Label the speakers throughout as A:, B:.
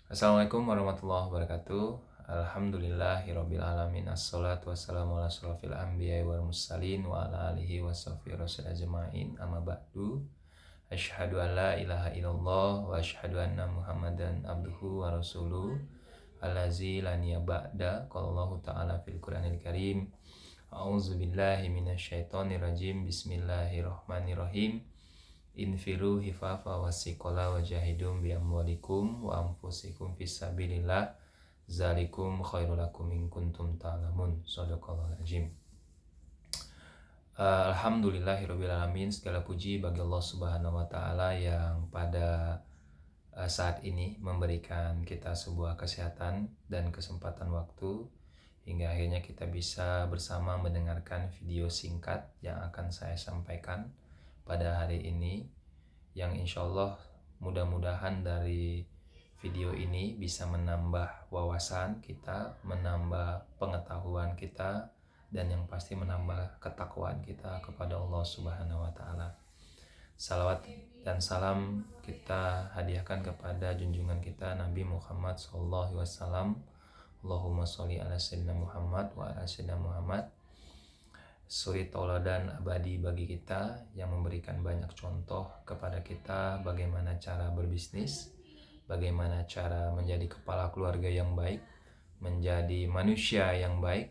A: Assalamualaikum warahmatullahi wabarakatuh. Alhamdulillahirabbil alamin. Assalatu wassalamu ala asrofil anbiya'i wal mursalin wa ala alihi washabihi rasul ajmain. Amma ba'du. Asyhadu an la ilaha illallah wa asyhadu anna Muhammadan abduhu wa rasuluh. Allazi la niyya ba'da. Qala Allah ta'ala fil Qur'anil Karim. A'udzu billahi minasyaitonir rajim. Bismillahirrahmanirrahim. Infiru hifafa wasiqala wajahidum bi amwalikum wa anfusikum fisabilillah zalikum khairul lakum in kuntum ta'lamun. Shadaqallahul azim. Alhamdulillahirabbil alamin. Segala puji bagi Allah Subhanahu wa taala yang pada saat ini memberikan kita sebuah kesehatan dan kesempatan waktu hingga akhirnya kita bisa bersama mendengarkan video singkat yang akan saya sampaikan pada hari ini, yang insya Allah mudah-mudahan dari video ini bisa menambah wawasan kita, menambah pengetahuan kita, dan yang pasti menambah ketakwaan kita kepada Allah Subhanahu wa taala. Salawat dan salam kita hadiahkan kepada junjungan kita Nabi Muhammad sallallahu alaihi wasallam. Allahumma sholli ala sayyidina Muhammad wa ala sayyidina Muhammad, suri tauladan abadi bagi kita yang memberikan banyak contoh kepada kita bagaimana cara berbisnis, bagaimana cara menjadi kepala keluarga yang baik, menjadi manusia yang baik,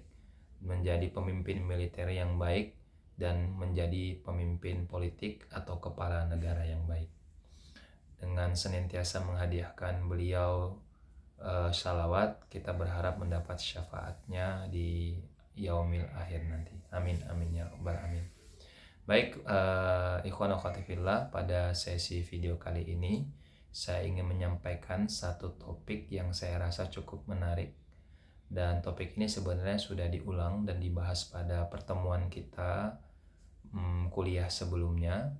A: menjadi pemimpin militer yang baik, dan menjadi pemimpin politik atau kepala negara yang baik. Dengan senantiasa menghadiahkan beliau salawat, kita berharap mendapat syafaatnya di yaumil akhir nanti. Amin amin ya rabbal alamin. Baik, ikhwan akhwati fillah, pada sesi video kali ini saya ingin menyampaikan satu topik yang saya rasa cukup menarik, dan topik ini sebenarnya sudah diulang dan dibahas pada pertemuan kita kuliah sebelumnya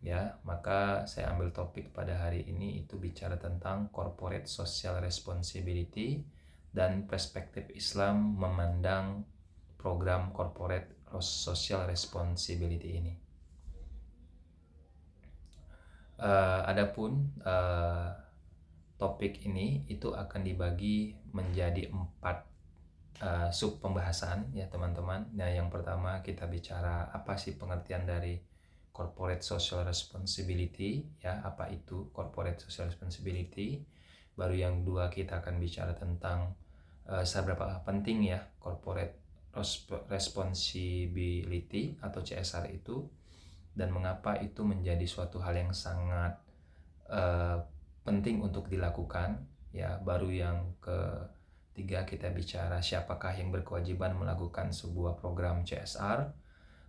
A: ya. Maka saya ambil topik pada hari ini itu bicara tentang corporate social responsibility dan perspektif Islam memandang program corporate social responsibility ini. Adapun topik ini itu akan dibagi menjadi 4 sub pembahasan ya teman-teman. Nah, yang pertama kita bicara apa sih pengertian dari corporate social responsibility ya, apa itu corporate social responsibility. Baru yang kedua kita akan bicara tentang seberapa penting ya corporate responsibility atau CSR itu, dan mengapa itu menjadi suatu hal yang sangat penting untuk dilakukan ya. Baru yang ketiga kita bicara siapakah yang berkewajiban melakukan sebuah program CSR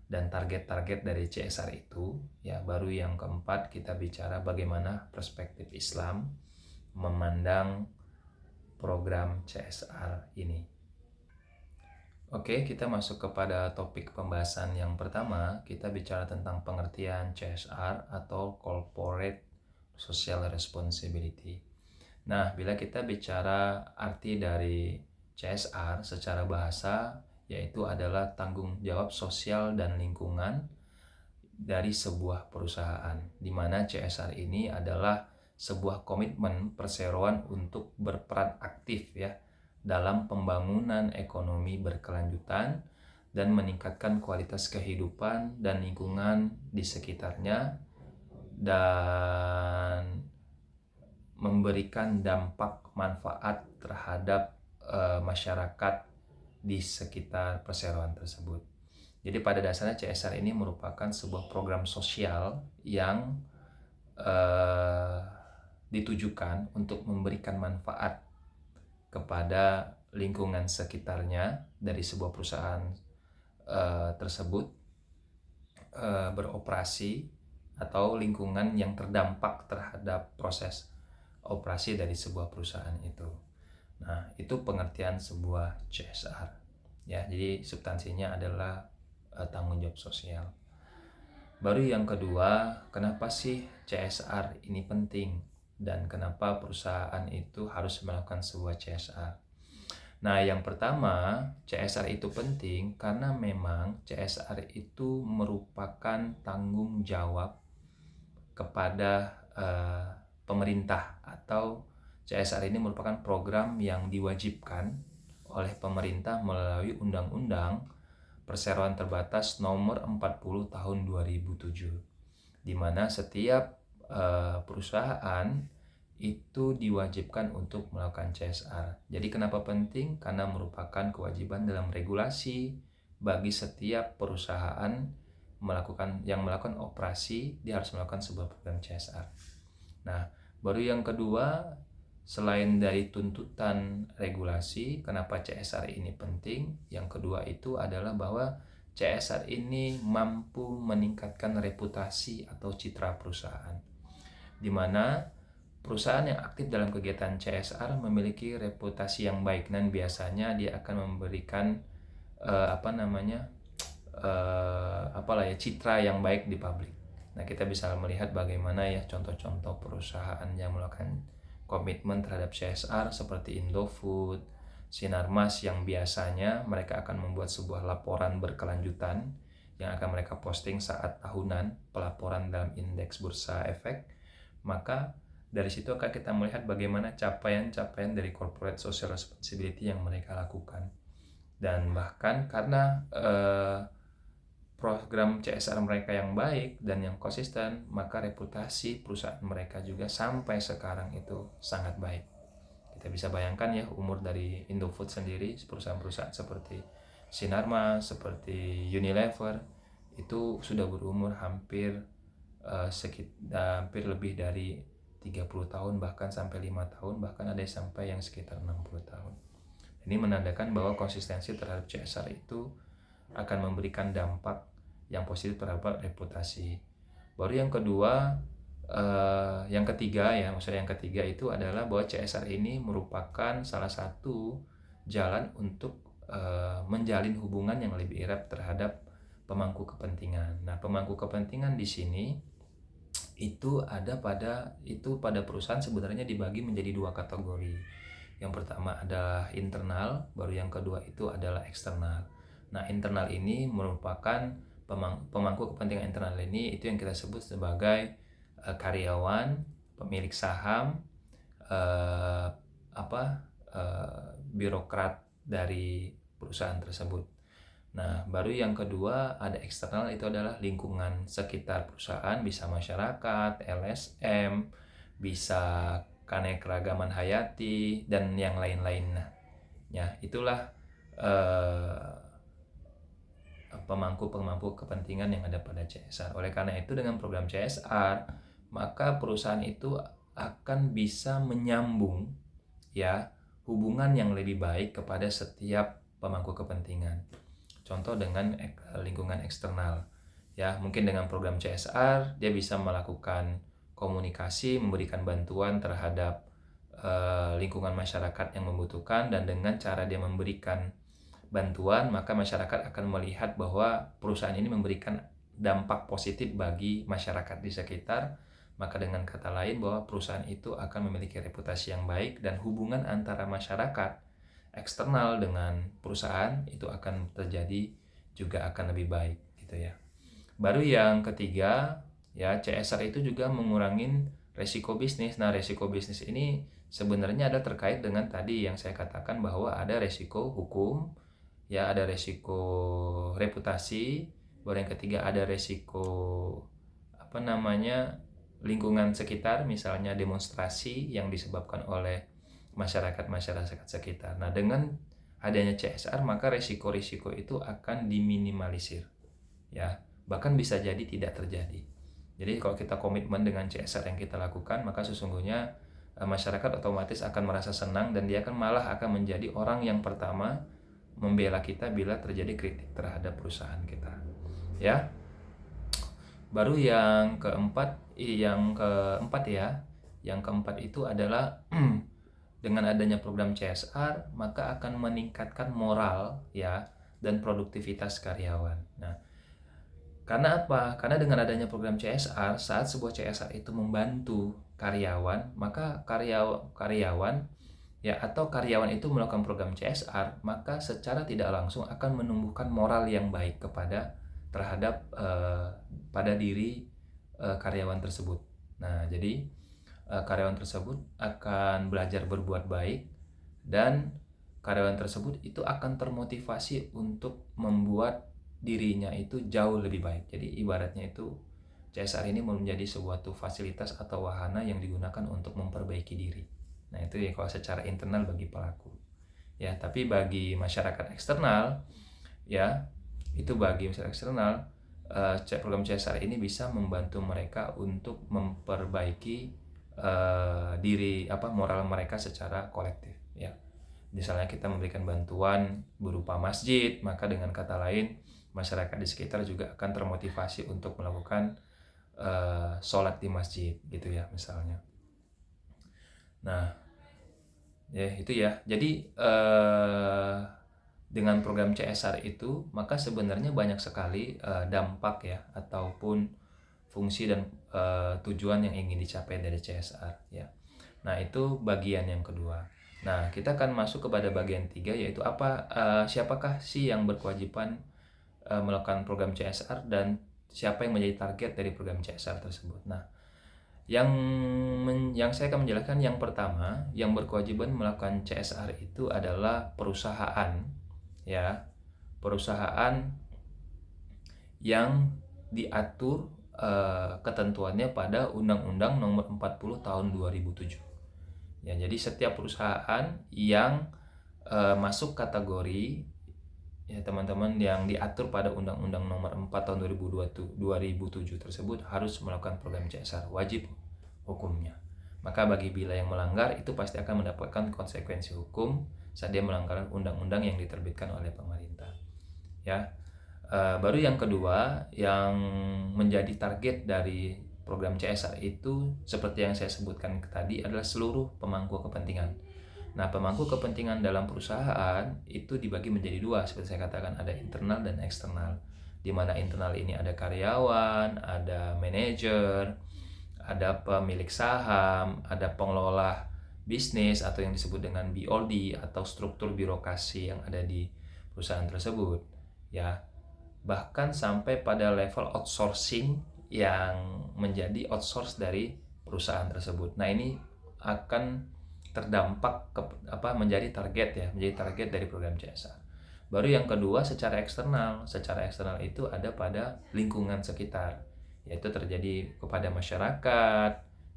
A: dan target-target dari CSR itu ya. Baru yang keempat kita bicara bagaimana perspektif Islam memandang program CSR ini. Oke, kita masuk kepada topik pembahasan yang pertama. Kita bicara tentang pengertian CSR atau Corporate Social Responsibility. Nah, bila kita bicara arti dari CSR secara bahasa, yaitu adalah tanggung jawab sosial dan lingkungan dari sebuah perusahaan, di mana CSR ini adalah sebuah komitmen perseroan untuk berperan aktif ya dalam pembangunan ekonomi berkelanjutan dan meningkatkan kualitas kehidupan dan lingkungan di sekitarnya, dan memberikan dampak manfaat terhadap masyarakat di sekitar perseroan tersebut. Jadi pada dasarnya CSR ini merupakan sebuah program sosial yang ditujukan untuk memberikan manfaat kepada lingkungan sekitarnya dari sebuah perusahaan tersebut beroperasi, atau lingkungan yang terdampak terhadap proses operasi dari sebuah perusahaan itu. Nah, itu pengertian sebuah CSR ya. Jadi substansinya adalah tanggung jawab sosial. Baru yang kedua, kenapa sih CSR ini penting dan kenapa perusahaan itu harus melakukan sebuah CSR? Nah, yang pertama, CSR itu penting karena memang CSR itu merupakan tanggung jawab kepada pemerintah atau CSR ini merupakan program yang diwajibkan oleh pemerintah melalui Undang-Undang Perseroan Terbatas Nomor 40 Tahun 2007, di mana setiap perusahaan itu diwajibkan untuk melakukan CSR. Jadi kenapa penting? Karena merupakan kewajiban dalam regulasi bagi setiap perusahaan yang melakukan operasi, dia harus melakukan sebuah program CSR. Nah, baru yang kedua, selain dari tuntutan regulasi, kenapa CSR ini penting? Yang kedua itu adalah bahwa CSR ini mampu meningkatkan reputasi atau citra perusahaan, di mana perusahaan yang aktif dalam kegiatan CSR memiliki reputasi yang baik, dan biasanya dia akan memberikan citra yang baik di publik. Nah, kita bisa melihat bagaimana ya contoh-contoh perusahaan yang melakukan komitmen terhadap CSR seperti Indofood, Sinarmas, yang biasanya mereka akan membuat sebuah laporan berkelanjutan yang akan mereka posting saat tahunan pelaporan dalam indeks bursa efek. Maka dari situ akan kita melihat bagaimana capaian-capaian dari corporate social responsibility yang mereka lakukan. Dan bahkan karena program CSR mereka yang baik dan yang konsisten, maka reputasi perusahaan mereka juga sampai sekarang itu sangat baik. Kita bisa bayangkan ya, umur dari Indofood sendiri, perusahaan-perusahaan seperti Sinarmas, seperti Unilever, itu sudah berumur hampir lebih dari 30 tahun, bahkan sampai 5 tahun, bahkan ada sampai yang sekitar 60 tahun. Ini menandakan bahwa konsistensi terhadap CSR itu akan memberikan dampak yang positif terhadap reputasi. Baru yang kedua, yang ketiga itu adalah bahwa CSR ini merupakan salah satu jalan untuk menjalin hubungan yang lebih erat terhadap pemangku kepentingan. Nah, pemangku kepentingan di sini itu pada perusahaan sebenarnya dibagi menjadi dua kategori. Yang pertama adalah internal, baru yang kedua itu adalah eksternal. Nah, internal ini merupakan pemangku kepentingan internal ini, itu yang kita sebut sebagai karyawan, pemilik saham, birokrat dari perusahaan tersebut. Nah, baru yang kedua ada eksternal, itu adalah lingkungan sekitar perusahaan, bisa masyarakat, LSM, bisa keanekaragaman hayati, dan yang lain-lainnya. Ya, itulah pemangku kepentingan yang ada pada CSR. Oleh karena itu, dengan program CSR, maka perusahaan itu akan bisa menyambung ya hubungan yang lebih baik kepada setiap pemangku kepentingan. Contoh dengan lingkungan eksternal. Ya, mungkin dengan program CSR dia bisa melakukan komunikasi, memberikan bantuan terhadap lingkungan masyarakat yang membutuhkan, dan dengan cara dia memberikan bantuan, maka masyarakat akan melihat bahwa perusahaan ini memberikan dampak positif bagi masyarakat di sekitar. Maka dengan kata lain, bahwa perusahaan itu akan memiliki reputasi yang baik, dan hubungan antara masyarakat eksternal dengan perusahaan itu akan terjadi juga akan lebih baik gitu ya. Baru yang ketiga, ya, CSR itu juga mengurangi resiko bisnis. Nah, resiko bisnis ini sebenarnya ada terkait dengan tadi yang saya katakan, bahwa ada resiko hukum, ya, ada resiko reputasi. Baru yang ketiga ada resiko lingkungan sekitar, misalnya demonstrasi yang disebabkan oleh masyarakat sekitar. Nah, dengan adanya CSR, maka resiko-resiko itu akan diminimalisir, ya, bahkan bisa jadi tidak terjadi. Jadi kalau kita komitmen dengan CSR yang kita lakukan, maka sesungguhnya masyarakat otomatis akan merasa senang, dan dia akan menjadi orang yang pertama membela kita bila terjadi kritik terhadap perusahaan kita, ya. Baru yang keempat itu adalah dengan adanya program CSR, maka akan meningkatkan moral, ya, dan produktivitas karyawan. Nah, karena apa? Karena dengan adanya program CSR, saat sebuah CSR itu membantu karyawan, maka karyawan itu melakukan program CSR, maka secara tidak langsung akan menumbuhkan moral yang baik pada diri karyawan tersebut. Nah, jadi karyawan tersebut akan belajar berbuat baik, dan karyawan tersebut itu akan termotivasi untuk membuat dirinya itu jauh lebih baik. Jadi ibaratnya itu CSR ini menjadi sebuah fasilitas atau wahana yang digunakan untuk memperbaiki diri. Nah itu ya kalau secara internal bagi pelaku. Ya, tapi bagi masyarakat eksternal, ya itu bagi masyarakat eksternal, program CSR ini bisa membantu mereka untuk memperbaiki moral mereka secara kolektif, ya. Misalnya kita memberikan bantuan berupa masjid, maka dengan kata lain masyarakat di sekitar juga akan termotivasi untuk melakukan sholat di masjid gitu ya misalnya. Nah ya itu ya, jadi dengan program CSR itu maka sebenarnya banyak sekali dampak ya ataupun fungsi dan tujuan yang ingin dicapai dari CSR ya. Nah itu bagian yang kedua. Nah kita akan masuk kepada bagian 3, yaitu siapakah sih yang berkewajiban melakukan program CSR dan siapa yang menjadi target dari program CSR tersebut. Nah yang saya akan menjelaskan, yang pertama yang berkewajiban melakukan CSR itu adalah perusahaan, ya, perusahaan yang diatur ketentuannya pada Undang-Undang Nomor 40 Tahun 2007. Ya, jadi setiap perusahaan yang masuk kategori ya teman-teman yang diatur pada Undang-Undang Nomor 4 Tahun 2007 tersebut harus melakukan program CSR, wajib hukumnya. Maka bila yang melanggar itu pasti akan mendapatkan konsekuensi hukum saat dia melanggar undang-undang yang diterbitkan oleh pemerintah. Ya. Baru yang kedua yang menjadi target dari program CSR itu seperti yang saya sebutkan tadi adalah seluruh pemangku kepentingan. Nah, pemangku kepentingan dalam perusahaan itu dibagi menjadi dua, seperti saya katakan, ada internal dan eksternal. Di mana internal ini ada karyawan, ada manajer, ada pemilik saham, ada pengelola bisnis atau yang disebut dengan BOD atau struktur birokrasi yang ada di perusahaan tersebut, ya. Bahkan sampai pada level outsourcing yang menjadi outsource dari perusahaan tersebut. Nah, ini akan terdampak menjadi target dari program CSR. Baru yang kedua secara eksternal itu ada pada lingkungan sekitar, yaitu terjadi kepada masyarakat,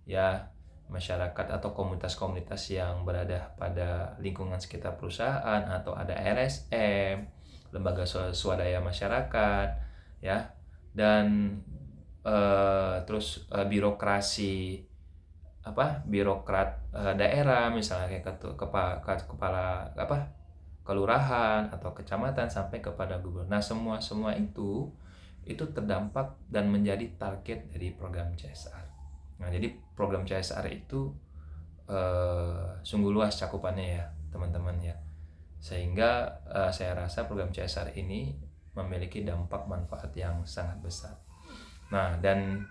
A: ya, masyarakat atau komunitas-komunitas yang berada pada lingkungan sekitar perusahaan, atau ada LSM, lembaga swadaya masyarakat, ya, dan birokrasi birokrat daerah, misalnya kayak kepala kelurahan atau kecamatan sampai kepada gubernur. Nah, semua itu terdampak dan menjadi target dari program CSR. Nah, jadi program CSR itu sungguh luas cakupannya ya, teman-teman ya. Sehingga saya rasa program CSR ini memiliki dampak manfaat yang sangat besar. Nah, dan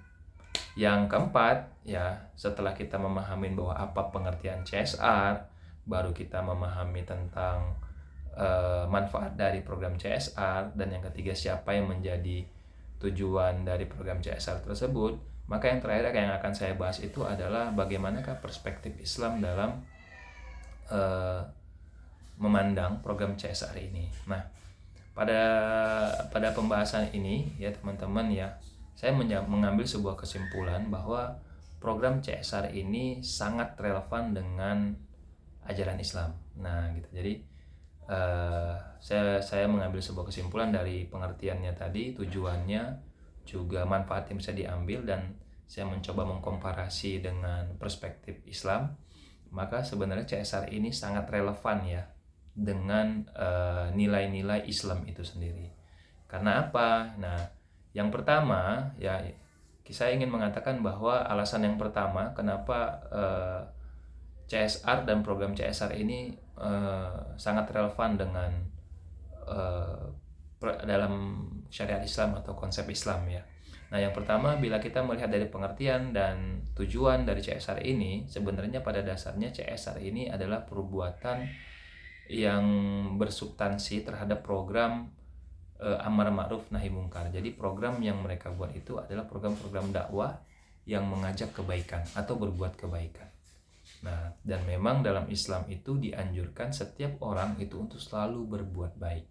A: yang keempat, ya, setelah kita memahami bahwa apa pengertian CSR, baru kita memahami tentang manfaat dari program CSR, dan yang ketiga siapa yang menjadi tujuan dari program CSR tersebut. Maka yang terakhir yang akan saya bahas itu adalah bagaimanakah perspektif Islam dalam memandang program CSR ini. Nah, pada pembahasan ini ya teman-teman ya, saya mengambil sebuah kesimpulan bahwa program CSR ini sangat relevan dengan ajaran Islam. Nah, gitu. Jadi saya mengambil sebuah kesimpulan dari pengertiannya tadi, tujuannya, juga manfaat yang bisa diambil, dan saya mencoba mengkomparasi dengan perspektif Islam. Maka sebenarnya CSR ini sangat relevan ya dengan nilai-nilai Islam itu sendiri. Karena apa? Nah, yang pertama ya, saya ingin mengatakan bahwa alasan yang pertama kenapa CSR dan program CSR ini sangat relevan dengan dalam syariat Islam atau konsep Islam ya. Nah, yang pertama, bila kita melihat dari pengertian dan tujuan dari CSR ini, sebenarnya pada dasarnya CSR ini adalah perbuatan yang bersubstansi terhadap program amar ma'ruf nahi mungkar. Jadi program yang mereka buat itu adalah program-program dakwah yang mengajak kebaikan atau berbuat kebaikan. Nah, dan memang dalam Islam itu dianjurkan setiap orang itu untuk selalu berbuat baik.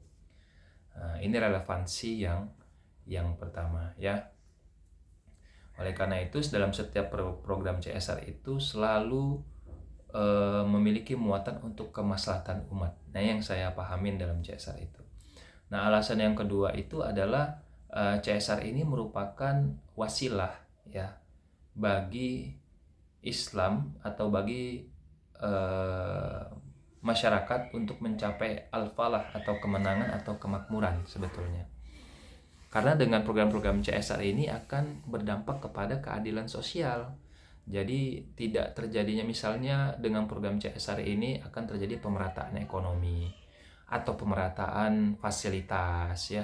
A: Nah, ini relevansi yang pertama ya. Oleh karena itu dalam setiap program CSR itu selalu memiliki muatan untuk kemaslahatan umat. Nah, yang saya pahamin dalam CSR itu. Nah, alasan yang kedua itu adalah CSR ini merupakan wasilah ya bagi Islam atau bagi masyarakat untuk mencapai al-falah atau kemenangan atau kemakmuran sebetulnya. Karena dengan program-program CSR ini akan berdampak kepada keadilan sosial. Jadi tidak terjadinya misalnya dengan program CSR ini akan terjadi pemerataan ekonomi atau pemerataan fasilitas ya.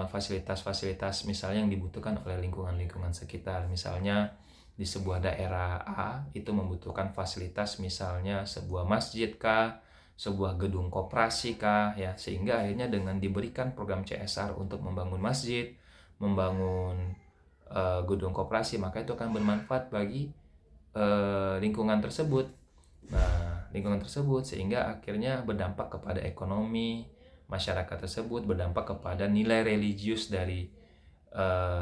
A: Fasilitas-fasilitas misalnya yang dibutuhkan oleh lingkungan-lingkungan sekitar. Misalnya di sebuah daerah A itu membutuhkan fasilitas misalnya sebuah masjid kah, sebuah gedung koperasi kah ya, sehingga akhirnya dengan diberikan program CSR untuk membangun masjid, membangun gedung koperasi, maka itu akan bermanfaat bagi lingkungan tersebut. Nah, lingkungan tersebut sehingga akhirnya berdampak kepada ekonomi masyarakat tersebut, berdampak kepada nilai religius dari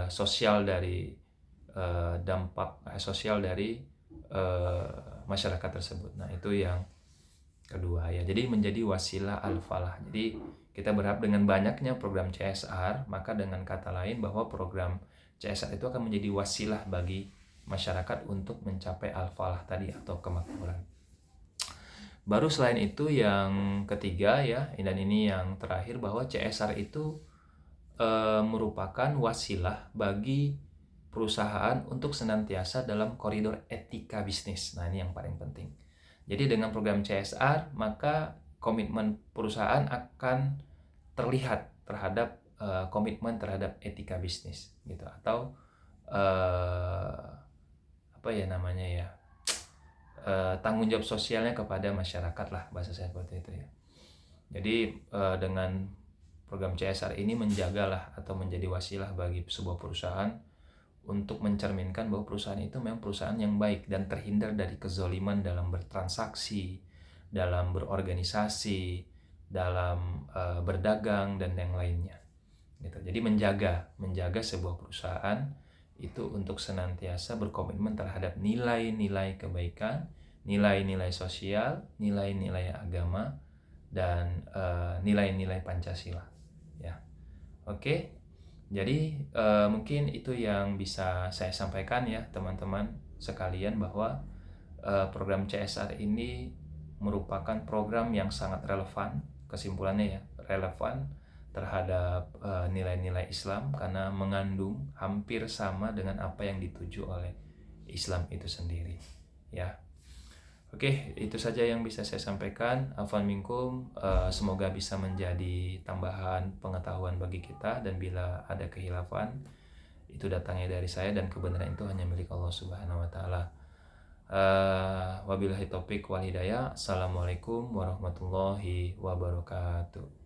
A: sosial dari dampak sosial dari masyarakat tersebut. Nah, itu yang kedua ya. Jadi menjadi wasilah al-falah. Jadi kita berharap dengan banyaknya program CSR, maka dengan kata lain bahwa program CSR itu akan menjadi wasilah bagi masyarakat untuk mencapai al-falah tadi atau kemakmuran. Baru selain itu yang ketiga ya, dan ini yang terakhir, bahwa CSR itu merupakan wasilah bagi perusahaan untuk senantiasa dalam koridor etika bisnis. Nah, ini yang paling penting. Jadi dengan program CSR, maka komitmen perusahaan akan terlihat terhadap komitmen terhadap etika bisnis gitu, atau apa ya namanya ya, tanggung jawab sosialnya kepada masyarakat lah, bahasa saya seperti itu ya. Jadi dengan program CSR ini menjagalah atau menjadi wasilah bagi sebuah perusahaan untuk mencerminkan bahwa perusahaan itu memang perusahaan yang baik dan terhindar dari kezaliman dalam bertransaksi, dalam berorganisasi, dalam berdagang dan yang lainnya. Gitu. Jadi menjaga sebuah perusahaan itu untuk senantiasa berkomitmen terhadap nilai-nilai kebaikan, nilai-nilai sosial, nilai-nilai agama, dan nilai-nilai Pancasila. Ya, oke. Jadi mungkin itu yang bisa saya sampaikan ya teman-teman sekalian, bahwa program CSR ini merupakan program yang sangat relevan, kesimpulannya ya, relevan terhadap nilai-nilai Islam karena mengandung hampir sama dengan apa yang dituju oleh Islam itu sendiri ya. Oke, itu saja yang bisa saya sampaikan. Afwan minkum, semoga bisa menjadi tambahan pengetahuan bagi kita, dan bila ada kehilafan itu datangnya dari saya dan kebenaran itu hanya milik Allah Subhanahu wa taala. Wabillahi taufik wal hidayah. Assalamualaikum warahmatullahi wabarakatuh.